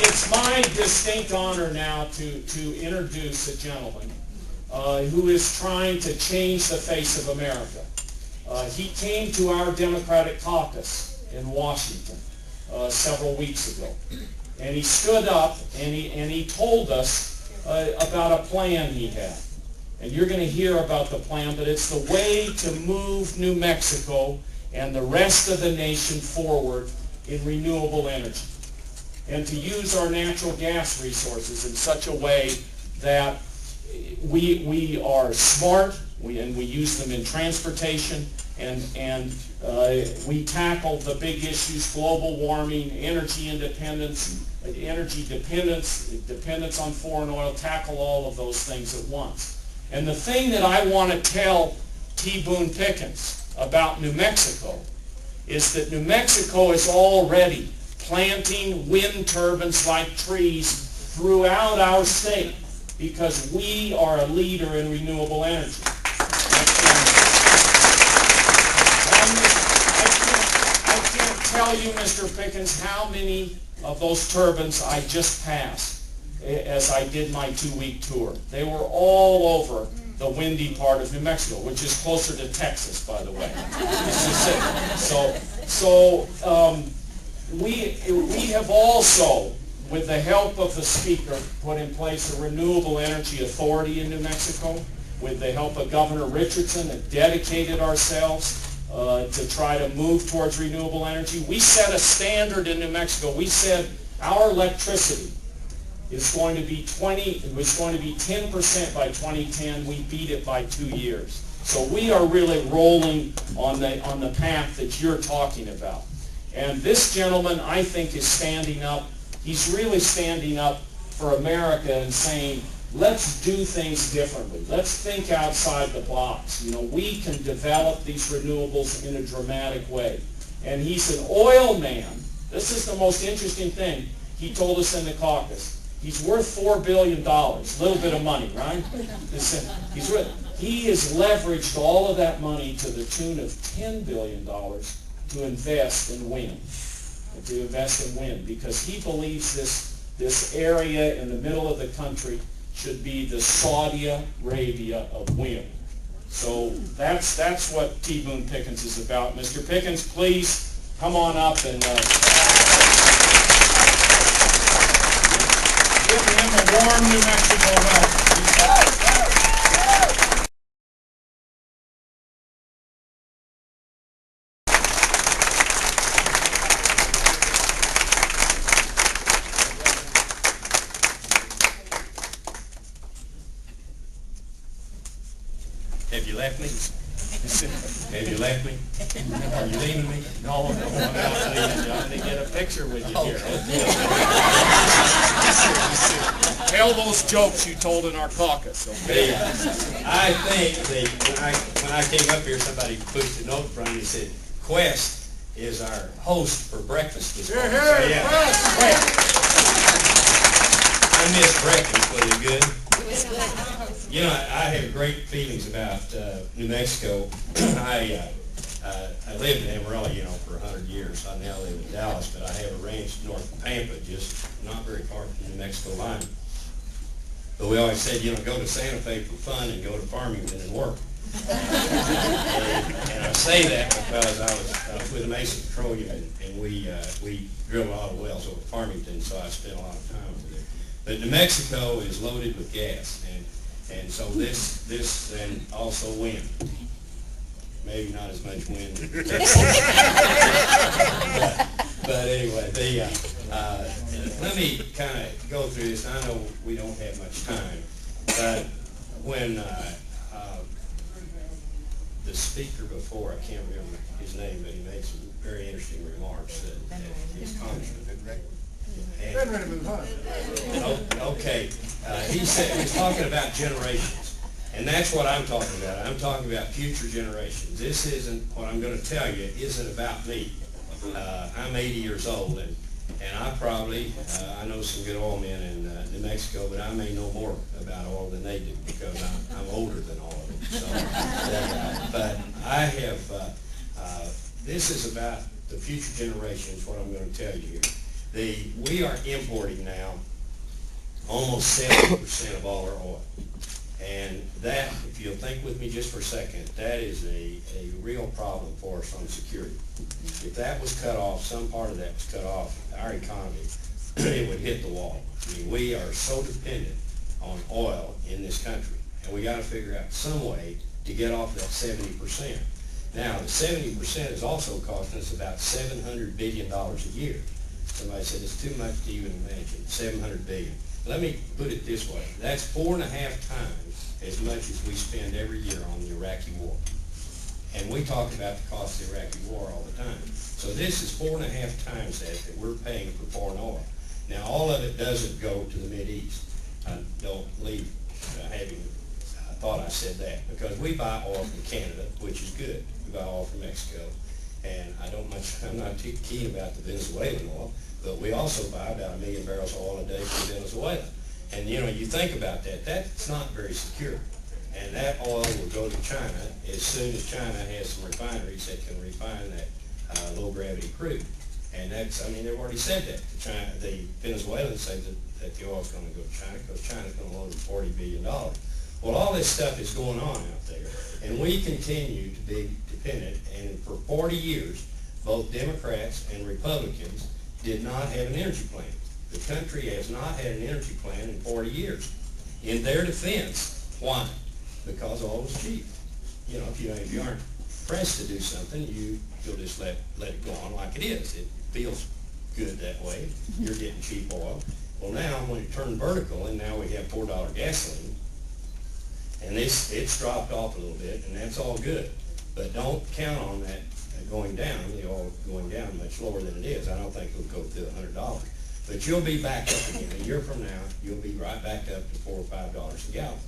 it's my distinct honor now to introduce a gentleman who is trying to change the face of America. He came to our Democratic caucus in Washington several weeks ago, and he stood up and he told us about a plan he had. And you're going to hear about the plan, but it's the way to move New Mexico and the rest of the nation forward in renewable energy, and to use our natural gas resources in such a way that we are smart, and we use them in transportation, and we tackle the big issues: global warming, energy independence, dependence on foreign oil, tackle all of those things at once. And the thing that I want to tell T. Boone Pickens about New Mexico is that New Mexico is already planting wind turbines like trees throughout our state because we are a leader in renewable energy. I can't tell you, Mr. Pickens, how many of those turbines I just passed as I did my 2-week tour. They were all over the windy part of New Mexico, which is closer to Texas, by the way. We have also, with the help of the Speaker, put in place a renewable energy authority in New Mexico. With the help of Governor Richardson, have dedicated ourselves to try to move towards renewable energy. We set a standard in New Mexico. We said our electricity is going to be 10% by 2010. We beat it by 2 years. So we are really rolling on the path that you're talking about. And this gentleman, I think, is standing up. He's really standing up for America and saying, let's do things differently. Let's think outside the box. You know, we can develop these renewables in a dramatic way. And he's an oil man. This is the most interesting thing. He told us in the caucus. He's worth $4 billion, a little bit of money, right? He has leveraged all of that money to the tune of $10 billion to invest in wind, because he believes this area in the middle of the country should be the Saudi Arabia of wind. So that's what T. Boone Pickens is about. Mr. Pickens, please come on up and give him a warm New Mexico welcome. Have you left me? Have you left me? Are you leaving me? No, I'm not leaving you. I'm going to get a picture with you here. Tell those jokes you told in our caucus. Okay? I think when I came up here, somebody pushed a note from me and said, Quest is our host for breakfast this morning. So, yeah. I miss breakfast. Was it good? You know, I have great feelings about New Mexico. I lived in Amarillo, for 100 years. I now live in Dallas, but I have a ranch north of Pampa, just not very far from the New Mexico line. But we always said, go to Santa Fe for fun and go to Farmington and work. and I say that because I was with the Mason Petroleum, and we drilled a lot of wells over Farmington, so I spent a lot of time over there. But New Mexico is loaded with gas, and so this and also wind. Maybe not as much wind. but anyway, let me kind of go through this. I know we don't have much time, but when the speaker before, I can't remember his name, but he made some very interesting remarks that he's congressman. Okay, he said he's talking about generations, and that's what I'm talking about. I'm talking about future generations. This isn't what I'm going to tell you. It isn't about me. I'm 80 years old, and I probably I know some good oil men in New Mexico, but I may know more about oil than they do because I'm older than all of them. So, but I have. This is about the future generations. What I'm going to tell you here. We are importing now almost 70% of all our oil. And that, if you'll think with me just for a second, that is a real problem for us on security. If that was cut off, some part of that was cut off, our economy, it would hit the wall. I mean, we are so dependent on oil in this country, and we got to figure out some way to get off that 70%. Now, the 70% is also costing us about $700 billion a year. Somebody said it's too much to even imagine, $700 billion. Let me put it this way. That's 4.5 times as much as we spend every year on the Iraqi war. And we talk about the cost of the Iraqi war all the time. So this is 4.5 times that we're paying for foreign oil. Now, all of it doesn't go to the Mideast. I don't leave having thought I said that, because we buy oil from Canada, which is good. We buy oil from Mexico. And I'm not too keen about the Venezuelan oil, but we also buy about 1 million barrels of oil a day from Venezuela. And you think about that, that's not very secure. And that oil will go to China as soon as China has some refineries that can refine that low gravity crude. And they've already said that to China. The Venezuelans say that the oil's going to go to China because China's going to load them $40 billion. Well, all this stuff is going on out there. And we continue to be dependent, and for 40 years, both Democrats and Republicans did not have an energy plan. The country has not had an energy plan in 40 years. In their defense, why? Because oil was cheap. If you aren't pressed to do something, you'll just let it go on like it is. It feels good that way. You're getting cheap oil. Well, now when it turned vertical, and now we have $4 gasoline, and it's dropped off a little bit, and that's all good. But don't count on that going down, the oil going down much lower than it is. I don't think it'll go through $100. But you'll be back up again. A year from now, you'll be right back up to $4 or $5 a gallon.